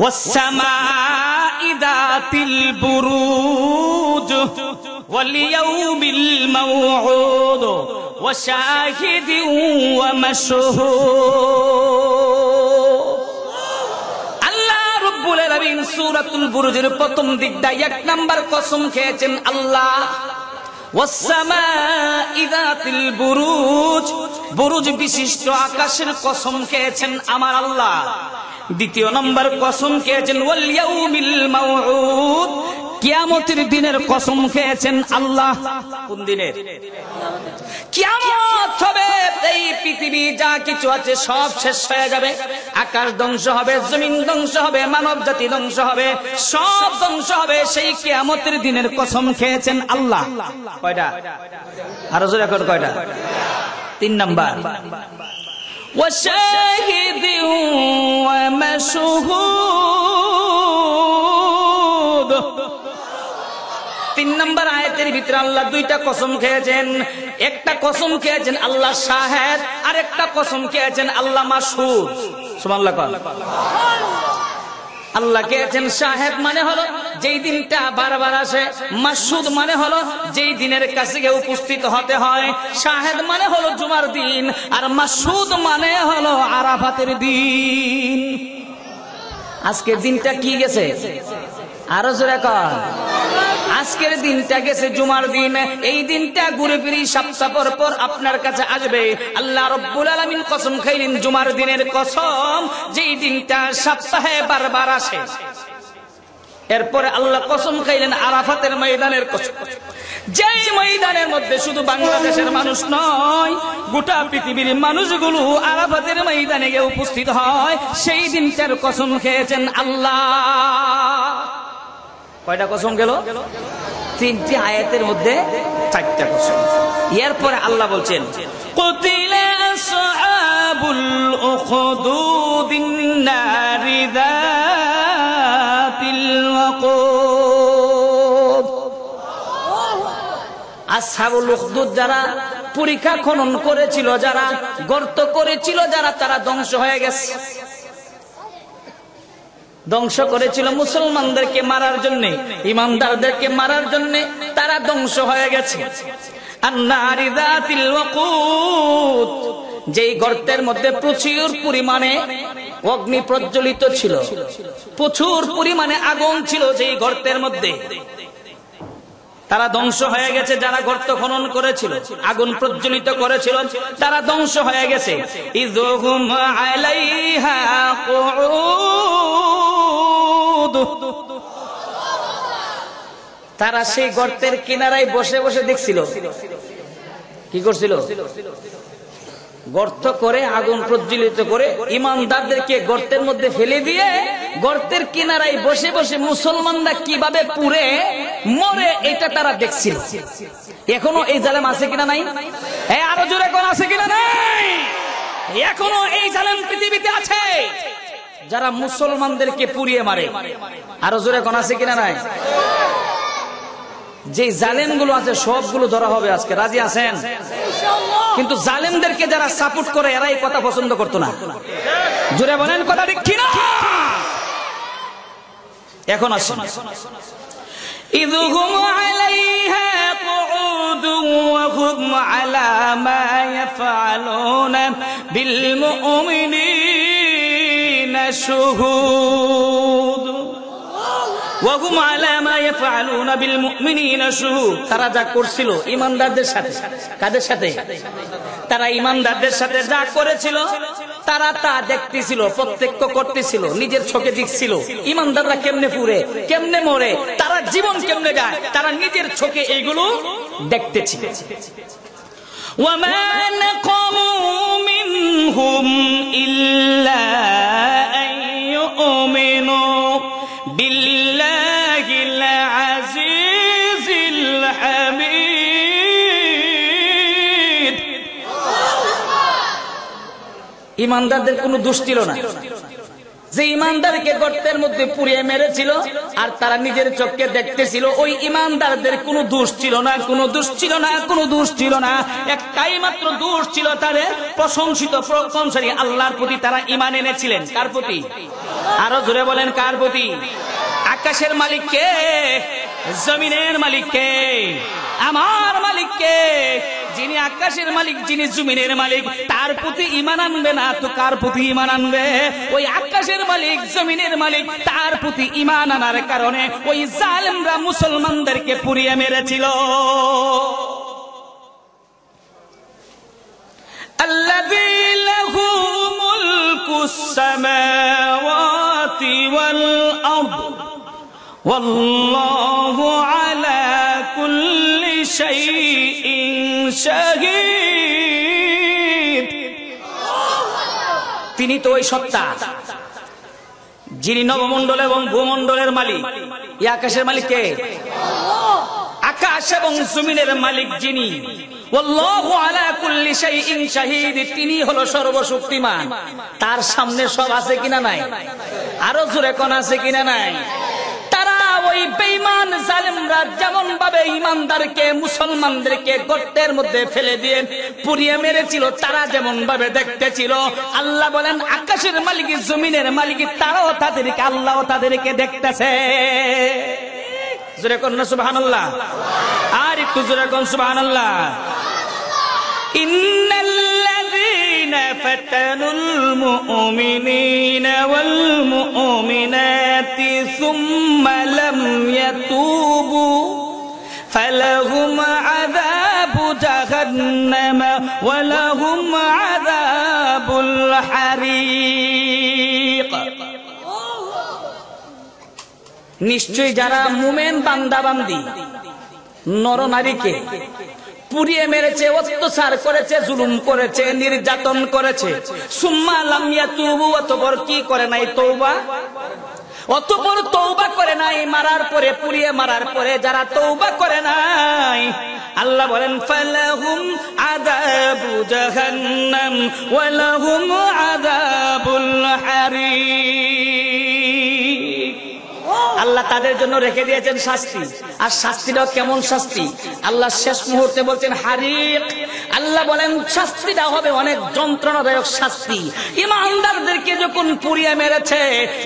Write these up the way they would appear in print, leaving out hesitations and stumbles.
ওয়াস-সামাঈ যাতিল বুরুজ ওয়াল ইয়াউমিল মাউউদ ওয়া শাহিদিন ওয়া মাশহুদ। আল্লাহ রাব্বুল আলামিন সূরাতুল বুরুজের প্রথম দিকটা এক নাম্বার কসম খেয়েছেন আল্লাহ। ওয়াস-সামাঈ যাতিল বুরুজ, বুরুজ বিশিষ্ট আকাশের কসম খেয়েছেন আমার আল্লাহ। দ্বিতীয় নম্বর কসম খেয়েছেন ওয়াল ইয়াউমিল মাউউদ, কিয়ামতের দিনের কসম খেয়েছেন আল্লাহ। কোন দিনের? কিয়ামত হবে, এই পৃথিবী যা কিছু আছে সব শেষ হয়ে যাবে, আকাশ ধ্বংস হবে, জমিন ধ্বংস হবে, মানব জাতি ধ্বংস হবে, সব ধ্বংস হবে, সেই কিয়ামতের দিনের কসম খেয়েছেন আল্লাহ। কয়টা? আরো জোরে এখন কয়টা? তিন নাম্বার وشاهد ومشهود। তিন নম্বর আয়াতের ভিতরে আল্লাহ দুইটা কসম খেয়েছেন। একটা কসম খেয়েছেন আল্লাহ শাহেদ, আর একটা কসম খেয়েছেন আল্লাহ মাশহুদ। সুবহানাল্লাহ। আল্লাহ খেয়েছেন শাহেদ মানে হলো যেই দিনটা বারবার আসে, মাশহুদ মানে হলো যেই দিনের কাছে গিয়ে উপস্থিত হতে হয়। শাহেদ মানে হলো জুমার দিন, আর মাশহুদ মানে হলো আরাফাতের দিন। আজকের দিনটা কি গেছে? আরো জোরে কর। আজকের দিনটা গেছে জুমার দিন। এই দিনটা ঘুরে ফিরে সপ্তাহ পর পর আপনার কাছে আসবে। আল্লাহ রাব্বুল আলামিন কসম খাইলেন জুমার দিনের কসম, যেই দিনটা সপ্তাহে বারবার আসে। এরপরে আল্লাহ কসম খাইলেন আরাফাতের ময়দানের কসম, যেই ময়দানের মধ্যে শুধু বাংলাদেশের মানুষ নয়, গোটা পৃথিবীর মানুষগুলো আরাফাতের ময়দানে গিয়ে উপস্থিত হয়। সেই দিনটার কসম খেয়েছেন আল্লাহ। কয়টা কসম গেল? তিনটি আয়াতের মধ্যে চারটা কসম। এরপরে আল্লাহ বলছেন কুতিলা আসহাবুল উখদুদিন নারি যাতিল ওয়াকুদ। আসহাবুল উখদুদ যারা পরীক্ষা খনন করেছিল, যারা গর্ত করেছিল, যারা তারা ধ্বংস হয়ে গেছে। ধ্বংস করেছিল মুসলমানদেরকে মারার জন্য, ইমানদারদেরকে মারার জন্য, তারা ধ্বংস হয়ে গেছে। আন-নারি যাতিল ওয়াকুদ, যেই গর্তের মধ্যে প্রচুর পরিমাণে অগ্নি প্রজ্বলিত ছিল, প্রচুর পরিমাণে আগুন ছিল যেই গর্তের মধ্যে, তারা ধ্বংস হয়ে গেছে। যারা গর্ত খনন করেছিল, আগুন প্রজ্বলিত করেছিল, তারা ধ্বংস হয়ে গেছে। ইযহুম আলাইহা কুউদ, তারা সেই গর্তের কিনারায় বসে বসে দেখছিল। কি করছিল? গর্ত করে আগুন প্রজ্বলিত করে ইমানদারদেরকে গর্তের মধ্যে ফেলে দিয়ে গর্তের কিনারায় বসে বসে মুসলমানরা কিভাবে পুড়ে মরে এটা তারা দেখছিল। এখনো এই জালেম আছে কিনা নাই? আরো জোরে কোন আছে কিনা নাই? এখনো এই জালেম পৃথিবীতে আছে যারা মুসলমানদেরকে পুড়িয়ে মারে। আরো জোরে কোন আছে কিনা নাই? যে জালেম গুলো আছে সবগুলো ধরা হবে আজকে। রাজি আছেন? কিন্তু জালেমদেরকে যারা সাপোর্ট করে এরা এই কথা পছন্দ করতো না। জোরে বলেন কথা ঠিক কিনা? এখন আসুন ইযহুম আলাইহা কুউদুন ওয়া হুম আলা মা ইয়াফআলুনা বিল মুমিনিনা শুহুদ। ওয়াহুম আলা মা ইয়াফআলুনা বিল মুমিনিনা শুহুদ, তারা যা করছিল ঈমানদারদের সাথে। কাদের সাথে? তারা ঈমানদারদের সাথে যা করেছিল তারা তা দেখতেছিল, প্রত্যক্ষ করতেছিল, নিজের চোখে দেখছিল। ঈমানদাররা কেমনে পুড়ে, কেমনে মরে, তারা জীবন কেমনে যায়, তারা নিজের চোখে এইগুলো দেখতেছিল। ওয়া মা নাকামু মিনহুম ইল্লা আইয়ুমিনু বিল্লাহিল আজিজিল হামিদ। ঈমানদারদের কোনো দোষ ছিল না, যে ইমানদারকে গর্তের মধ্যে পুড়িয়ে মেরেছিল আর তারা নিজের চোখে দেখতেছিল, ওই ইমানদারদের কোনো দোষ ছিল না, কোনো দোষ ছিল না, কোনো দোষ ছিল না। একটাই মাত্র দোষ ছিল তাদের, প্রশংসিত প্রশংসনী আল্লাহর প্রতি তারা ঈমান এনেছিলেন। কার প্রতি? আরো জোরে বলেন, কার প্রতি? আকাশের মালিক কে? জমিনের মালিক কে? আমার মালিক কে? যিনি আকাশের মালিক, যিনি জমিনের মালিক, তার প্রতি ঈমান আনবে না তো কার প্রতি ঈমান আনবে? ওই আকাশের মালিক, জমিনের মালিক, তার প্রতি ঈমান আনার কারণে ওই জালেমরা মুসলমানদেরকে পুড়িয়ে মেরেছিল। আল্লাযী লাহু মুলকুস সামাওয়াতি ওয়াল আরদ ওয়াল্লাহু আলা কুল্লি শাইইন শাহীদ। তিনি তো ওই সত্তা যিনি নবমণ্ডল এবং ভূমণ্ডলের মালিক। এই আকাশের মালিক কে? আকাশ এবং জমিনের মালিক যিনি। আল্লাহু আলা কুল্লি শাইইন শাহীদ, তিনি হলো সর্বশক্তিমান। তার সামনে সব আছে কিনা নাই? আরো জোরে কোন আছে কিনা নাই? তারা ওই বেঈমান জালেমরা যেমন ভাবে ইমানদারকে, মুসলমানদেরকে গর্তের মধ্যে ফেলে দিয়ে পুড়িয়ে মেরেছিল, তারা যেমন ভাবে দেখতেছিল, আল্লাহ বলেন আকাশের মালিক, জমিনের মালিক, তারাও তাদেরকে, আল্লাহও তাদেরকে দেখতেছে। জোরে কোন সুবহানাল্লাহ, আর একটু জোরে কোন সুবহানাল্লাহ। ইন্নাল্লাযীনা ফাতানুল মুমিনিনা ওয়াল মুমিনাতি সুম্মা লাম ইয়াতুবু ফালাহুম আযাবু জাহান্নাম ওয়া লাহুম আযাবুল হারিক। নিশ্চয়ই যারা মুমিন বান্দা বান্দি নর নারীকে পুড়িয়ে মেরেছে, অত্যাচার করেছে, জুলুম করেছে, নির্যাতন করেছে, সুম্মা লাম ইয়াতুবু, অতঃপর কি করে নাই? তওবা। অতঃপর তওবা করে নাই, মারার পরে, পুড়িয়ে মারার পরে যারা তওবা করে নাই, আল্লাহ বলেন ফালাহুম আযাবু জাহান্নাম ওয়া লাহুম আযাবুল হারিক। আল্লাহ তাদের জন্য রেখে দিয়েছেন শাস্তি। আর শাস্তিটাও কেমন শাস্তি? আল্লাহ শেষ মুহূর্তে বলছেন হারিক। আল্লাহ বলেন শাস্তিটা হবে অনেক যন্ত্রণাদায়ক শাস্তি। ইমানদারদেরকে যখন পুড়িয়ে মেরেছে,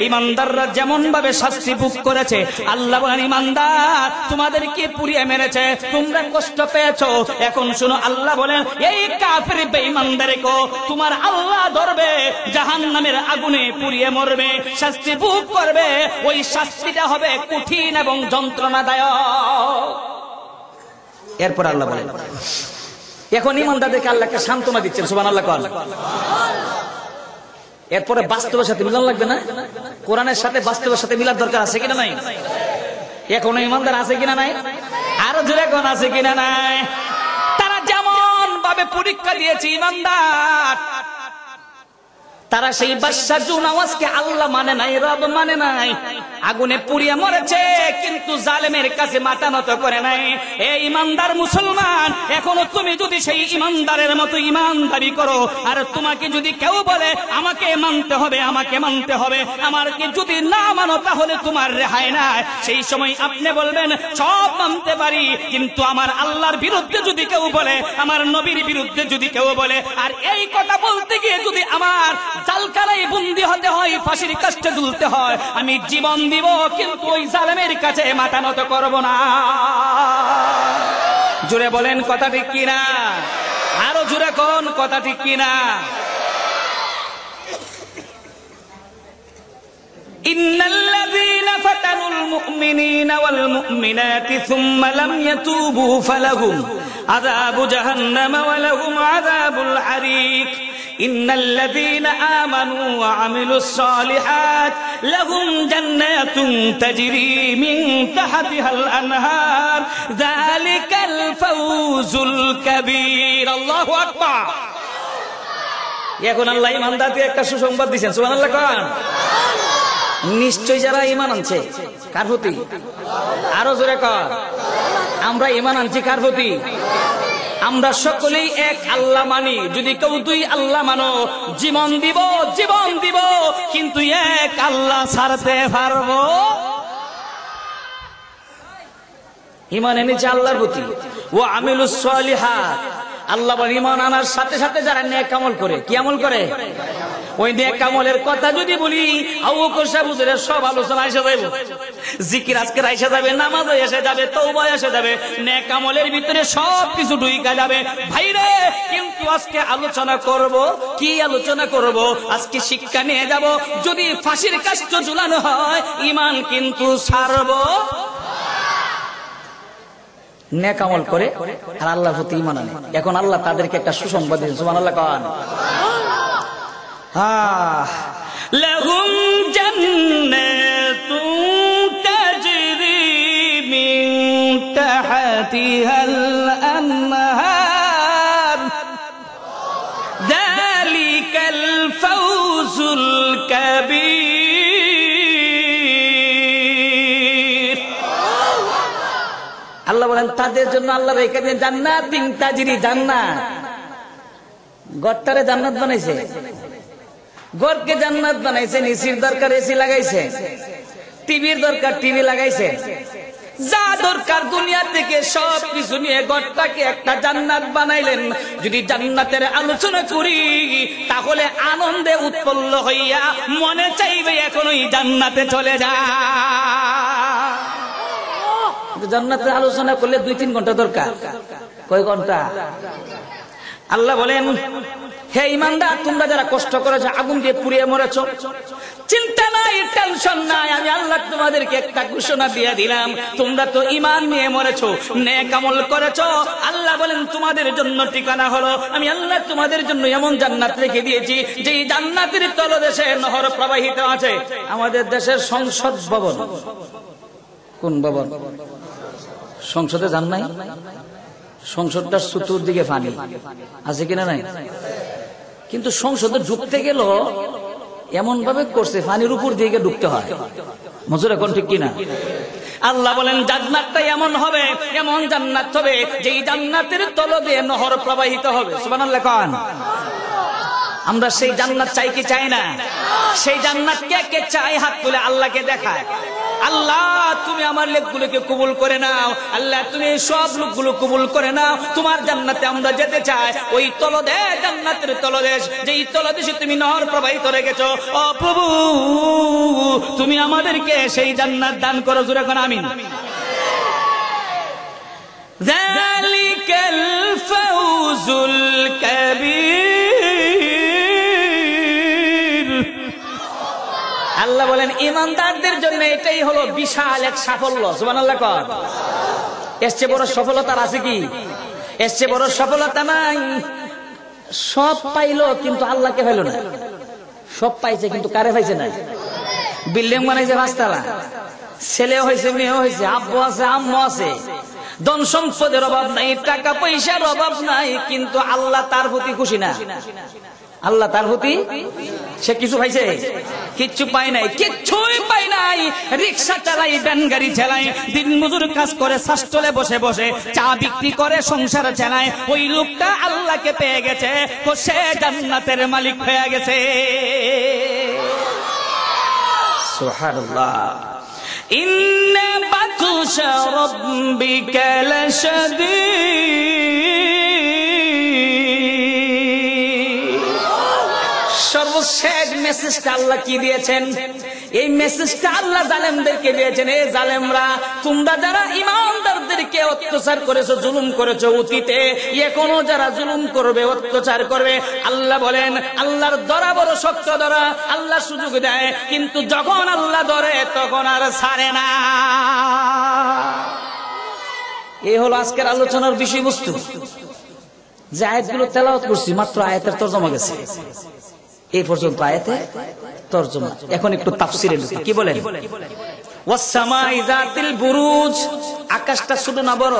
ইমানদাররা যেমন ভাবে শাস্তি ভোগ করেছে, আল্লাহ বলেন ইমানদার তোমাদেরকে পুড়িয়ে মেরেছে, তোমরা কষ্ট পেয়েছো। এখন শুনো, আল্লাহ বলেন এই কাফির বেঈমানদেরকে তোমার আল্লাহ ধরবে, জাহান্নামের আগুনে পুড়িয়ে মরবে, শাস্তি ভোগ করবে। ওই শাস্তিটা হবে কঠিন এবং যন্ত্রণাদায়ক। এরপর আল্লাহ বলেন, এখন ইমানদারদেরকে আল্লাহকে সান্ত্বনা দিচ্ছেন। সুবহানাল্লাহ কোন। এরপরে বাস্তবের সাথে মিলান লাগবে না? কোরআনের সাথে বাস্তবের সাথে মিলার দরকার আছে কিনা নাই? এখনো ইমানদার আছে কিনা নাই? আরো জোরে কোন আছে কিনা নাই? তারা যেমন ভাবে পরীক্ষা দিয়েছে ইমানদার, তারা সেই বাদশা জুনাওয়াজকে আল্লাহ মানে নাই, রব মানে নাই, আগুনে পুড়িয়ে মরেছে, কিন্তু জালেমের কাছে মাথা নত করে নাই। এই ইমানদার মুসলমান, এখনো তুমি যদি সেই ইমানদারের মতো ইমানদারি করো, আর তোমাকে যদি কেউ বলে আমাকে মানতে হবে, আমাকে মানতে হবে, আমাকে যদি না মানো তাহলে তোমার রেহাই নাই, সেই সময় আপনি বলবেন সব মানতে পারি, কিন্তু আমার আল্লাহর বিরুদ্ধে যদি কেউ বলে, আমার নবীর বিরুদ্ধে যদি কেউ বলে, আর এই কথা বলতে গিয়ে যদি আমার জালকারায় বন্দী হতে হয়, ফাঁসির কাস্টে ঝুলতে হয়, আমি জীবন দিব, কিন্তু ওই জালেমের কাছে মাথা নত করব না। জোরে বলেন কথা ঠিক কিনা? আরো জোরে কোন কথা ঠিক কিনা? ইন্নাল্লাযীনা ফাতানুল মুমিনিনা ওয়াল মুমিনাতি সুম্মা লাম ইয়াতুবু ফালাহুম আযাবু জাহান্নাম ওয়া লাহুম আযাবুল হারিক। ইন্নাল্লাযীনা আমানু ওয়া আমিলুস সালিহাত লাহুম জান্নাতুন তাজরি মিন তাহতিহাল আনহার যালিকাল ফাওজুল কাবীর। আল্লাহু আকবার। এখন আল্লাহ ইমানদারদের একটা সুসংবাদ দিয়েছেন। সুবহানাল্লাহ কোন। নিশ্চয় যারা ঈমান আনছে, কার প্রতি? আরো জোরে কর। আমরা ঈমান আনছি কার প্রতি? আমরা সকলেই এক আল্লাহ মানি। যদি কেউ দুই আল্লাহ মানো, জীবন দিব কিন্তু এক আল্লাহ ছাড়তে পারবো? ঈমান এনেছে আল্লাহর প্রতি। ও আমিলুস সালিহাত, আল্লাহ বলেন ঈমান আনার সাথে সাথে যারা নেক আমল করে, কি আমল করে? ওই নেক আমলের কথা যদি বলি, আবু বকর সাহেব হুজুরের সব আলোচনা এসে যাবে, জিকির আজকের এসে যাবে, নামাজ এসে যাবে, তওবা এসে যাবে, নেক আমলের ভিতরে সব কিছু ঢুকে যাবে ভাইরে। কিন্তু আজকে আলোচনা করব, কি আলোচনা করব? আজকে শিক্ষা নিয়ে যাব, যদি ফাঁসির কাষ্ঠ ঝুলানো হয় ঈমান কিন্তু ছাড়বো। নেক আমল করে আর আল্লাহর প্রতি ঈমান আনে। এখন আল্লাহ তাদেরকে একটা সুসংবাদ দিয়েছেন, সুবহানাল্লাহ কোন। লাহুম জান্নাতুন তাজরি মিন তাহতিহাল আনহার যালিকাল ফাওজুল কাবীর। আল্লাহ বলেন তাদের জন্য আল্লাহ রেখে দিয়েছেন জান্নাতিন তাজরি, জান্নাত। গড়টারে জান্নাত বানাইছে, গড়কে জান্নাত বানাইছে। এসির দরকার এসি লাগাইছে, টিভির দরকার টিভি লাগাইছে, যা দরকার দুনিয়া থেকে সব কিছু নিয়ে গড়টাকে একটা জান্নাত বানাইলেন। যদি জান্নাতের আলোচনা করি তাহলে আনন্দে উৎপন্ন হইয়া মনে চাইবে এখন ওই জান্নাতে চলে যা। জান্নাতের আলোচনা করলে 2-3 ঘন্টা দরকার। কয় ঘন্টা? আল্লাহ বলেন হে ঈমানদার, তোমরা যারা কষ্ট করেছো, আগুন দিয়ে পুড়িয়ে মরেছো, চিন্তা নাই, টেনশন নাই, আমি আল্লাহ তোমাদেরকে একটা ঘোষণা দিয়ে দিলাম, তোমরা তো ঈমান নিয়ে মরেছো, নেক আমল করেছো। আল্লাহ বলেন তোমাদের জন্য ঠিকানা হলো, আমি আল্লাহ তোমাদের জন্য এমন জান্নাত রেখে দিয়েছি যে জান্নাতের তলদেশে নহর প্রবাহিত আছে। আমাদের দেশের সংসদ ভবন, কোন ভবন? সংসদে যান নাই? সংসদটার চতুর্দিকে পানি আছে কিনা? নাই। কিন্তু সংসদে ঢুকতে গেল এমন ভাবে করছে পানির উপর দিকে ঢুকতে হয়। মজুর এখন ঠিক কিনা? আল্লাহ বলেন জান্নাতটা এমন হবে, এমন জান্নাত হবে যেই জান্নাতের তল দিয়ে নহর প্রবাহিত হবে। সুবহানাল্লাহ কোন। আমরা সেই জান্নাত চাই কি চাই না? সেই জান্নাত কে কে চাই? হাত তুলে আল্লাহকে দেখায়। আল্লাহ তুমি আমার লোকগুলোকে কবুল করে নাও, আল্লাহ তুমি সব লোকগুলো কবুল করে নাও, তোমার জান্নাতে আমরা যেতে চাই। ওই তলদেশ, জান্নাতের তলদেশ, যেই তলদেশে তুমি নহর প্রবাহিত রেখেছো, ও প্রভু তুমি আমাদেরকে সেই জান্নাত দান করো। জোরে কোন আমিন। যালিকাল ফাওজুল কাবীর। আল্লাহ বলেন ঈমানদারদের জন্য এটাই হলো বিশাল এক সাফল্য। সুবহানাল্লাহ কোন। এর চেয়ে বড় সফলতা আছে কি? এর চেয়ে বড় সফলতা নাই। সব পাইলো কিন্তু আল্লাহকে পাইলো না। সব পাইছে কিন্তু কারে পাইছে না? বিল্ডিং বানাইছে 5 তলা, ছেলে হয়েছে, মেয়ে হয়েছে, আব্বু আছে, আম্মু আছে, ধন সম্পদের অভাব নাই, টাকা পয়সার অভাব নাই, কিন্তু আল্লাহ তার প্রতি খুশি না। আল্লাহ তার প্রতি সে কিছু পাইছে? কিচ্ছু পায় নাই, কিচ্ছুই পায় নাই। রিক্সা চালাই, ভ্যান গাড়ি চালায়, দিন মজুর কাজ করে, শাসতলে বসে বসে চা বিক্রি করে, সংসার চালায়। ওই লোকটা আল্লাহকে পেয়ে গেছে, তো সে জান্নাতের মালিক হয়ে গেছে। সুবহানাল্লাহ। ইন্না বাতুশা রাব্বিকা লাশাদীদ। সর্বশেষ মেসেজটা আল্লাহ কি দিয়েছেন? এই মেসেজটা আল্লাহ জালেমদেরকে দিয়েছেন। এই জালেমরা, তোমরা যারা ঈমানদারদেরকে অত্যাচার করেছো, জুলুম করেছো অতীতে, এখনো যারা জুলুম করবে, অত্যাচার করবে, আল্লাহ বলেন আল্লাহর ধরা বড় শক্ত ধরা। আল্লাহ সুযোগ দেয়, কিন্তু যখন আল্লাহ ধরে তখন আর ছাড়ে না। এই হলো আজকের আলোচনার বিষয়বস্তু। যে আয়াতগুলো তেলাওয়াত করছি, মাত্র আয়াতের তরজমা গেছে এই পর্যন্ত, আয়াতে তরজমা। এখন একটু তাফসিরে ঢুকি। কি বলেন? ওয়াস সামাই যাতিল বুরুজ। আকাশটা ছোট না বড়?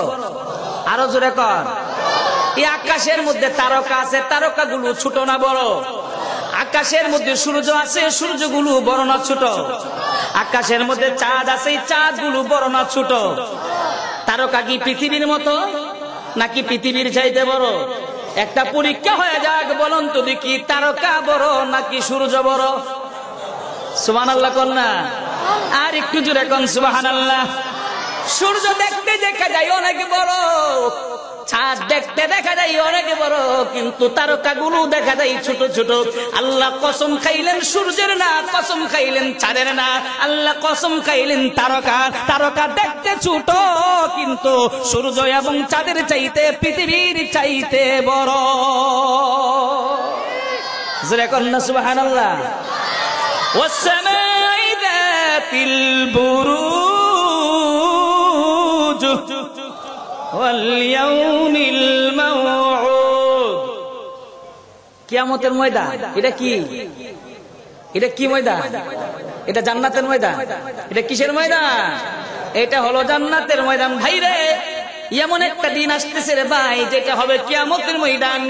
আরো জোরে কর। এই আকাশের মধ্যে তারকা আছে, তারকাগুলো ছোট না বড়? আকাশের মধ্যে সূর্য আছে, সূর্যগুলো বড় না ছোট? আকাশের মধ্যে চাঁদ আছে, চাঁদগুলো বড় না ছোট? তারকা কি পৃথিবীর মতো? নাকি পৃথিবীর চাইতে বড়? একটা পরীক্ষা হয়ে যাক, বলুন তো দেখি, তারকা বড় নাকি সূর্য বড়? সুবহানাল্লাহ কোন না? আর একটু জোরে কোন সুবহানাল্লাহ। সূর্য দেখতে দেখা যায় অনেক বড়, চাঁদ দেখতে দেখা যায় অনেক বড়, কিন্তু তারকাগুলো দেখা যায় ছোট ছোট। আল্লাহ কসম খাইলেন সূর্যের না, কসম খাইলেন চাঁদের না, আল্লাহ কসম খাইলেন তারকা। তারকা দেখতে ছোট, কিন্তু সূর্য এবং চাঁদের চাইতে পৃথিবীর চাইতে বড়। জোরে কন্যা সুবহানাল্লাহ। ওয়াসসামাই যাতিল বুরুজ ওয়াল ইয়াউমিল মাউউদ। কিয়ামতের ময়দান। এটা কি? এটা কি ময়দান? এটা জান্নাতের ময়দান। এটা কিসের ময়দান? এটা হলো জান্নাতের ময়দান। ভাইরে, এমন একটা দিন আসতেছে রে ভাই, যেটা হবে কিয়ামতের ময়দান।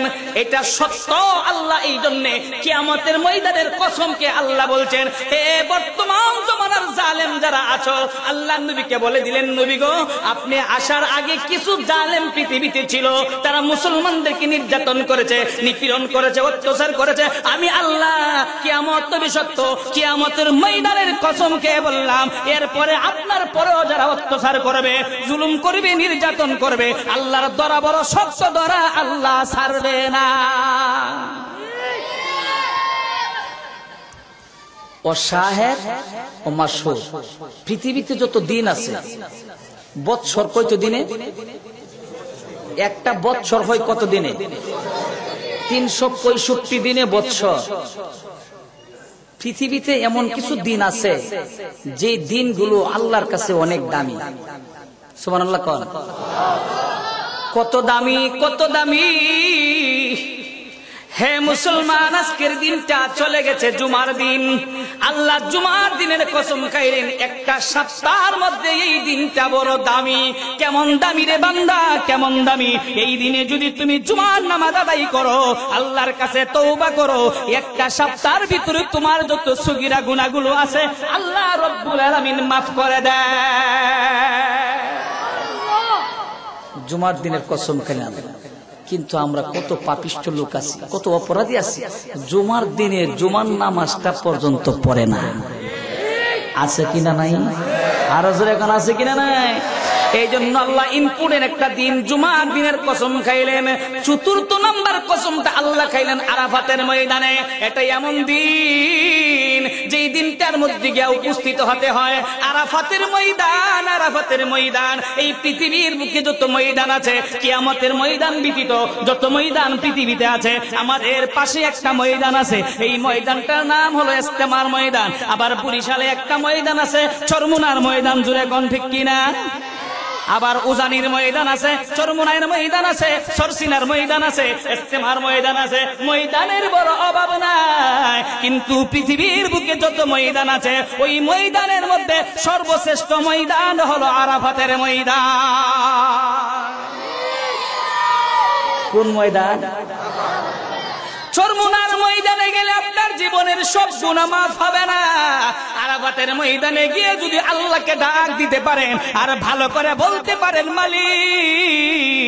এটা সত্য। আল্লাহ এই জন্য কিয়ামতের ময়দানের কসমকে আল্লাহ বলছেন, হে বর্তমান জমানার জালেম যারা আছো, আল্লাহ নবীকে বলে দিলেন, নবী গো, আপনি আসার আগে কিছু জালেম পৃথিবীতে ছিল, তারা মুসলমানদেরকে নির্যাতন করেছে, নিপীড়ন করেছে, অত্যাচার করেছে। আমি আল্লাহ কিয়ামত নবী সত্য, কিয়ামতের ময়দানের কসমকে বললাম, এরপরে আপনার পরেও যারা অত্যাচার করবে, জুলুম করবে, নির্যাতন করবে, আল্লাহর দরা বড় শক্ত দরা, আল্লাহ ছাড়বে না। ও শাহেদ ও মাশহুদ। পৃথিবীতে যত দিন আছে, বৎসর কত দিনে? একটা বৎসর হয় কত দিনে? 365 দিনে বৎসর। পৃথিবীতে এমন কিছু দিন আছে যে দিনগুলো আল্লাহর কাছে অনেক দামি। সুবহানাল্লাহ কোন? কত দামি, কত দামি। হে মুসলমান, আজকের দিনটা চলে গেছে জুমার দিন। আল্লাহ জুমার দিনের কসম খাইলেন, একটা সপ্তাহের মধ্যে এই দিনটা বড় দামি। কেমন দামি রে বান্দা, কেমন দামি। এই দিনে যদি তুমি জুমার নামাজ আদায় করো, আল্লাহর কাছে তওবা করো, একটা সপ্তাহের ভিতরে তোমার যত সগীরা গুনাহগুলো আছে আল্লাহ রব্বুল আলামিন মাফ করে দেয়। জুমার দিনের কসম খাইলাম। কিন্তু আমরা কত পাপিষ্ঠ লোক আছি, কত অপরাধী আছি, জুমার দিনের জুমার নামাজটা পর্যন্ত পড়ে না। আছে কিনা নাই? আরো জোরে এখন আছে কিনা নাই? এই জন্য আল্লাহ ইম্পর্টেন্ট একটা দিন জুমার দিনের কসম খাইলেন। চতুর্থ নাম্বার কসমটা আল্লাহ খাইলেন আরাফাতের ময়দানে। এটা এমন দিন যেই দিনটার মধ্যে গিয়ে উপস্থিত হতে হয় আরাফাতের ময়দান। আরাফাতের ময়দান এই পৃথিবীর বুকে যত ময়দান আছে, কিয়ামতের ময়দান ব্যতীত যত ময়দান পৃথিবীতে আছে, আমাদের পাশে একটা ময়দান আছে। এই ময়দানটার নাম হলো ইস্তেমার ময়দান। আবার বরিশালে একটা ময়দান আছে, চরমুনার ময়দান। জুড়ে কোন ঠিক কিনা? আবার উজানির ময়দান আছে, চরমুনাইয়ের ময়দান আছে, সরসিনার ময়দান আছে, ইস্তেমার ময়দান আছে। ময়দানের বড় অভাব নাই। কিন্তু পৃথিবীর বুকে যত ময়দান আছে, ওই ময়দানের মধ্যে সর্বশ্রেষ্ঠ ময়দান হলো আরাফাতের ময়দান। কোন ময়দান? চরমুনার ময়দানে গেলে আপনার জীবনের সব গুনাহ মাফ হবে না। আরাফাতের ময়দানে গিয়ে যদি আল্লাহকে ডাক দিতে পারেন আর ভালো করে বলতে পারেন, মালিক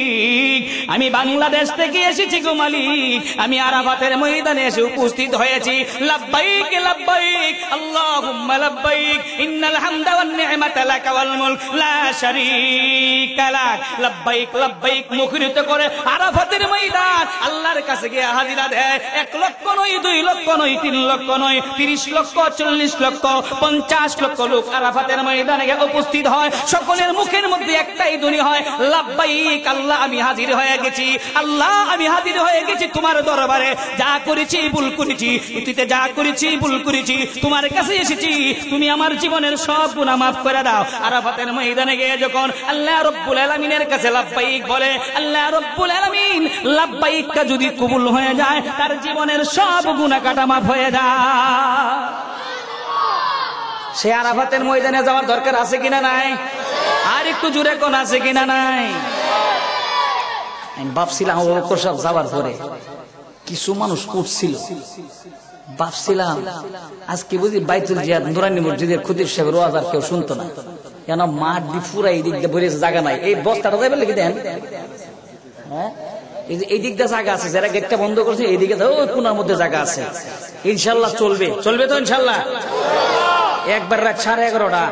আমি বাংলাদেশ থেকে এসেছি গো মালিক, আমি আরাফাতের ময়দানে এসে উপস্থিত হয়েছি। লাব্বাইক লাব্বাইক আল্লাহুম্মা লাব্বাইক ইন্নাল হামদা ওয়ান নি'মাতা লাকা ওয়াল মুলক লা শারীকা লাক। লাব্বাইক লাব্বাইক মুখরিত করে আরাফাতের ময়দান আল্লাহর কাছে গিয়ে হাজিরা দেয়। 1 লক্ষ নয়, 2 লক্ষ নয়, 3 লক্ষ নয়, 30 লক্ষ, 40 লক্ষ, 50 লক্ষ লোক আরাফাতের ময়দানে উপস্থিত হয়। সকলের মুখের মধ্যে একটাই ধ্বনি হয়, লাব্বাইক আল্লাহ আমি হাজির হয়ে গেছি, আল্লাহ আমি হাজির হয়ে গেছি তোমার দরবারে। যা করেছি ভুল করেছি, অতীতে যা করেছি ভুল করেছি, তোমার কাছে এসেছি, তুমি আমার জীবনের সব গুনাহ মাফ করে দাও। আরাফাতের ময়দানে গিয়ে যখন আল্লাহ রব্বুল আলামিনের কাছে লাব্বাইক বলে, আল্লাহ রব্বুল আলামিন লাব্বাইকটা যদি কবুল হয়ে যায়, তার জীবনের সব গুনাহ কাটা মাফ হয়ে যায়। সে আরাফাতের ময়দানে যাওয়ার দরকার আছে কিনা নাই? আর একটু জোরে কোন আছে কিনা নাই? আমি ভাবছিলাম আবু বকর সাহেব যাওয়ার পরে কিছু মানুষ উঠছিল, ভাবছিলাম আজকে বুঝি বাইতুল জিয়াদ নুরানি মসজিদের খতিব সাহেবের ওয়াজ আর কেউ শুনতো না, কেন মাঠ দি পুরা এই দিক দিয়ে ভরে জায়গা নাই। এই বস্তাটা যাইবে লিখে দেন, হ্যাঁ, এই দিক দিয়ে জায়গা আছে, যারা গেটটা বন্ধ করছে এই দিকে ওই কোনার মধ্যে জায়গা আছে, ইনশাল্লাহ চলবে, চলবে তো ইনশাল্লাহ। একবার রাত 11:30